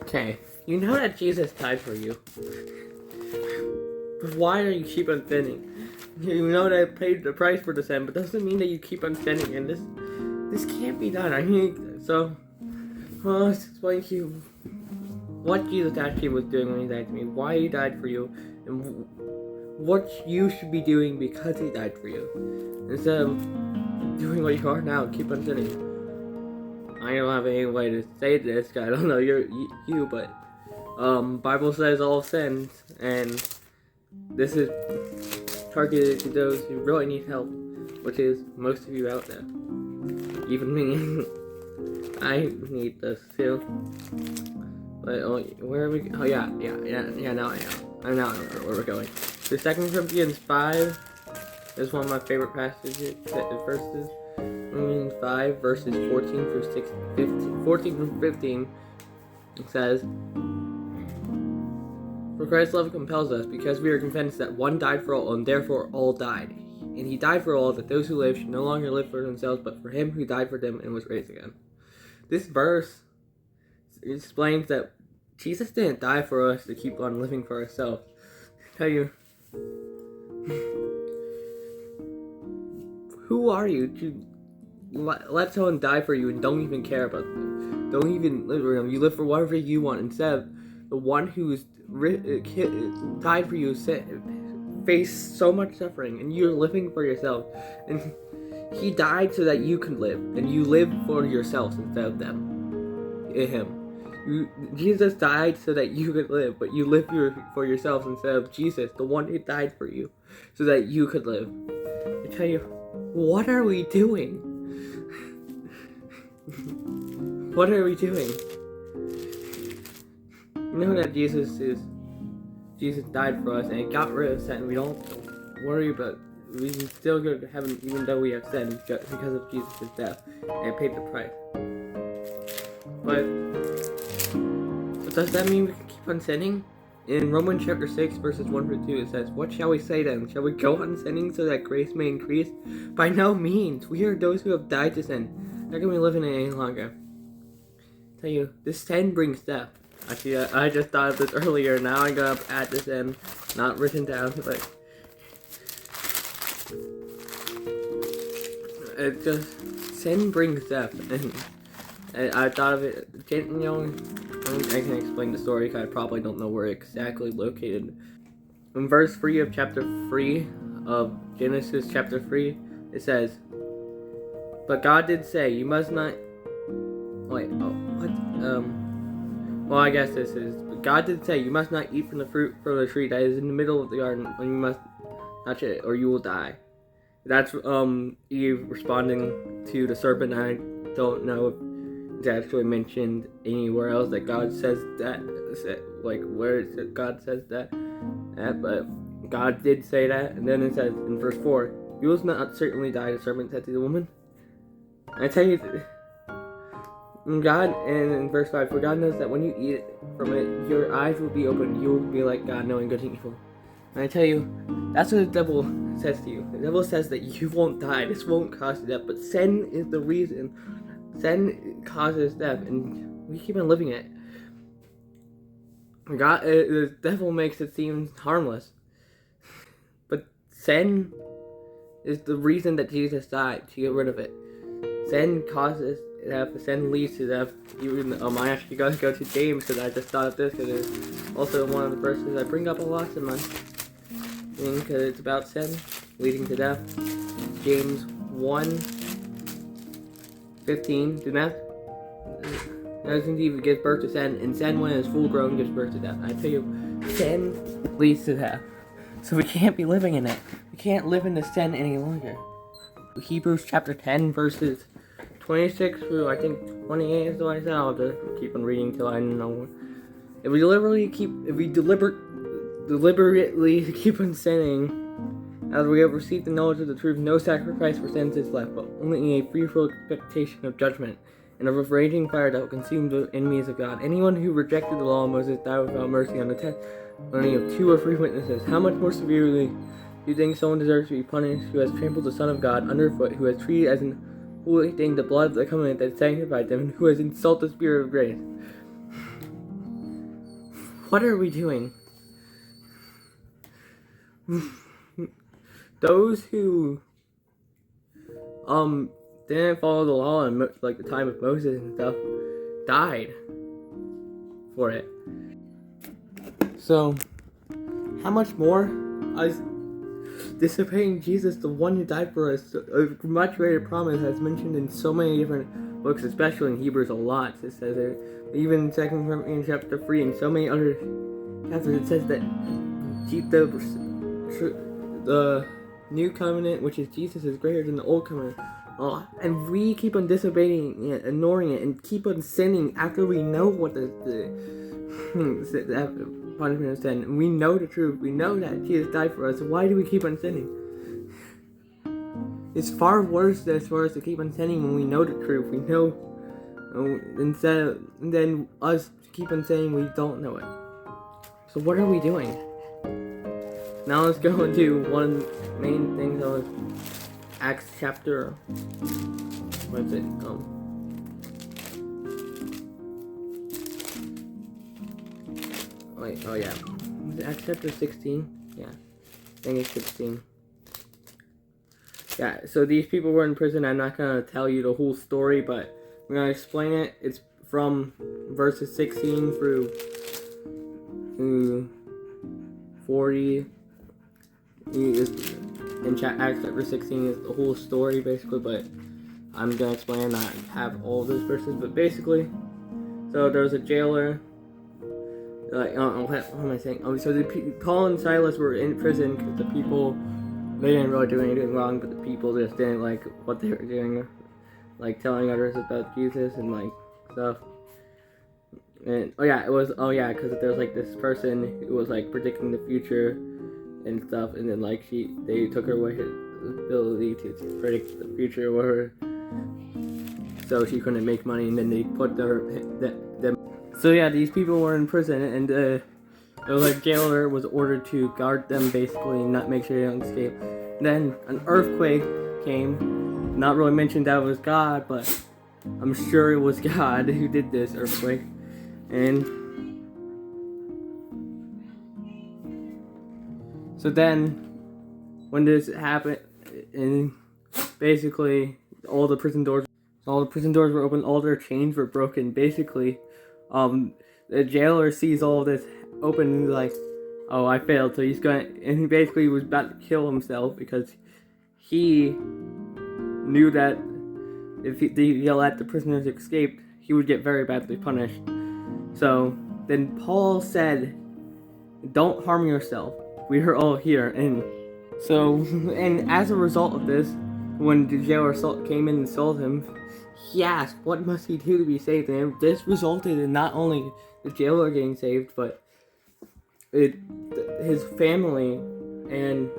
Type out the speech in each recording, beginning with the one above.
Okay, you know that Jesus died for you. But why do you keep on sinning? You know that I paid the price for the sin, but doesn't mean that you keep on sinning. And this can't be done. Let's explain to you what Jesus actually was doing when he died for me, why he died for you, and what you should be doing because he died for you. Instead of doing what you are now, keep on sinning. I don't have any way to say this, I don't know you, but Bible says all sins, and this is targeted to those who really need help, which is most of you out there. Even me. I need this too. But where are we? Oh yeah. Now I know. I now know where we're going. The 2 Corinthians 5 is one of my favorite passages. Verses. 5 verses 14 through 15. It says, "For Christ's love compels us, because we are convinced that one died for all, and therefore all died. And he died for all, that those who live should no longer live for themselves, but for him who died for them and was raised again." This verse explains that Jesus didn't die for us to keep on living for ourselves. I tell you, who are you to let someone die for you and don't even care about them? Don't even live for them. You live for whatever you want. Instead, the one who died for you faced so much suffering, and you're living for yourself. And he died so that you could live, and you live for yourselves instead of them. Him. Jesus died so that you could live, but you live for yourselves instead of Jesus, the one who died for you, so that you could live. I tell you, what are we doing? What are we doing? You know that Jesus died for us, and he got rid of sin. We don't worry about. We can still go to heaven even though we have sinned because of Jesus' death and paid the price. But does that mean we can keep on sinning? In Romans chapter 6 verses 1 through 2 it says, "What shall we say then? Shall we go on sinning so that grace may increase? By no means. We are those who have died to sin. How can we live in it any longer?" I tell you, this sin brings death. Actually, I just thought of this earlier. Now I'm gonna add this in, not written down, but it just, sin brings death, and I thought of it, I can explain the story because I probably don't know where it's exactly located. In verse 3 of chapter 3 of Genesis chapter 3, it says, "But God did say, you must not," well, I guess this is, "But God did say, you must not eat from the fruit from the tree that is in the middle of the garden, and you must touch it, or you will die." That's Eve responding to the serpent. I don't know if it's actually mentioned anywhere else that God says that, like where it says God says that, but God did say that. And then it says in verse 4, "You will not certainly die," the serpent said to the woman. I tell you, God, and in verse 5, "For God knows that when you eat from it, your eyes will be opened, you will be like God, knowing good and evil." And I tell you, that's what the devil says to you. The devil says that you won't die, this won't cause death, but sin is the reason. Sin causes death, and we keep on living it. God, the devil makes it seem harmless, but sin is the reason that Jesus died, to get rid of it. Sin causes death, sin leads to death. Even I actually gotta go to James because I just thought of this because it's also one of the verses I bring up a lot in my thing because it's about sin leading to death. James 1:15. Do not indeed gives birth to sin, and sin, when it is full grown, gives birth to death. I tell you, sin leads to death. So we can't be living in it. We can't live in the sin any longer. Hebrews chapter 10 verses 26 through I think 28 is what I said. I'll just keep on reading till I know. If we deliberately keep on sinning, as we have received the knowledge of the truth, no sacrifice for sins is left, but only a fearful expectation of judgment, and of a raging fire that will consume the enemies of God. Anyone who rejected the law of Moses died without mercy on the testimony of 2 or 3 witnesses. How much more severely do you think someone deserves to be punished who has trampled the Son of God underfoot, who has treated as an holy thing the blood of the covenant that sanctified them, and who has insulted the Spirit of grace? what are we doing? Those who didn't follow the law in like the time of Moses and stuff died for it. So how much more us disobeying Jesus, the one who died for us, a much greater promise, as mentioned in so many different books, especially in Hebrews a lot. It says it, even in 2 Corinthians chapter 3 and so many other chapters, it says that the new covenant, which is Jesus, is greater than the old covenant. And we keep on disobeying it, ignoring it, and keep on sinning after we know what the punishment of sin. And we know the truth. We know that Jesus died for us. Why do we keep on sinning? It's far worse for us to keep on sinning when we know the truth. We know, and then us keep on saying we don't know it. So what are we doing? Now let's go into one main thing of Acts chapter. What is it? Oh yeah. Acts chapter 16? Yeah. I think it's 16. Yeah, so these people were in prison. I'm not going to tell you the whole story, but I'm going to explain it. It's from verses 16 through 40. In Acts chapter 16 is the whole story, basically, but I'm going to explain, not have all those verses, but basically, so there was a jailer. What am I saying? So Paul and Silas were in prison because the people, they didn't really do anything wrong, but the people just didn't like what they were doing, like telling others about Jesus and like stuff. And because there was like this person who was like predicting the future and stuff, and then like they took away his ability to predict the future or whatever, so she couldn't make money, and then they put them. So yeah, these people were in prison, and the jailer was ordered to guard them, basically, not make sure they don't escape. Then an earthquake came. Not really mentioned that it was God, but I'm sure it was God who did this earthquake. And so then, when this happened, and basically all the prison doors were open, all their chains were broken. Basically, the jailer sees all this open and he's like, "Oh, I failed." So and he basically was about to kill himself because he knew that if he let the prisoners escape, he would get very badly punished. So then Paul said, "Don't harm yourself. We are all here." And as a result of this, when the jailer came in and sold him, he asked, "What must he do to be saved?" And this resulted in not only the jailer getting saved, but his family, and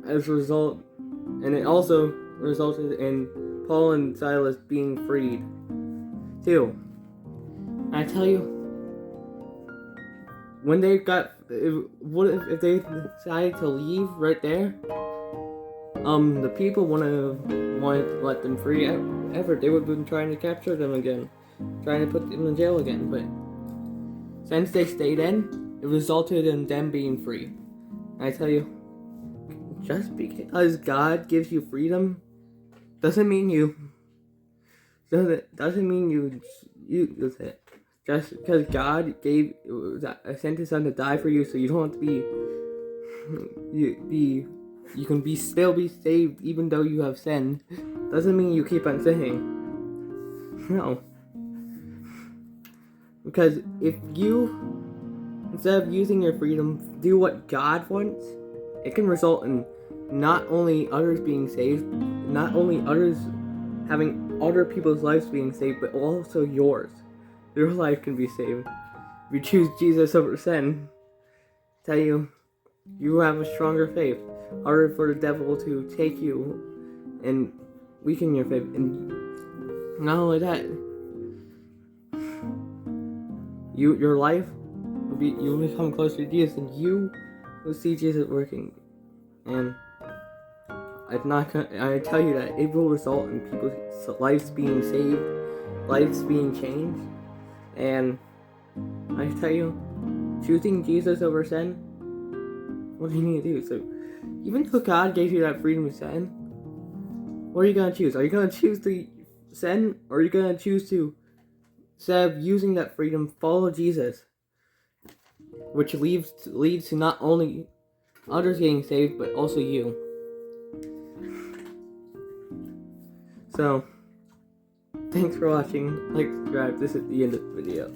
as a result, and it also resulted in Paul and Silas being freed too. I tell you, when they if they decided to leave right there, the people wouldn't want to let them free ever. They would have been trying to capture them again, trying to put them in jail again. But since they stayed in, it resulted in them being free. I tell you, just because God gives you freedom doesn't mean you use it. Just because God sent His Son to die for you, so you don't have to you can still be saved even though you have sinned, doesn't mean you keep on sinning. No. Because if you, instead of using your freedom, do what God wants, it can result in not only others being saved, not only others having other people's lives being saved, but also yours. Your life can be saved. If you choose Jesus over sin, I tell you, you have a stronger faith. Harder for the devil to take you and weaken your faith. And not only that, your life you'll become closer to Jesus, and you will see Jesus working. And I tell you that it will result in people's lives being saved, lives being changed, and I tell you, choosing Jesus over sin, what do you need to do? So, even though God gave you that freedom to sin, what are you going to choose? Are you going to choose to sin, or are you going to choose to, instead of using that freedom, follow Jesus? Which leads to not only others getting saved, but also you. So, thanks for watching. Like, subscribe. This is the end of the video.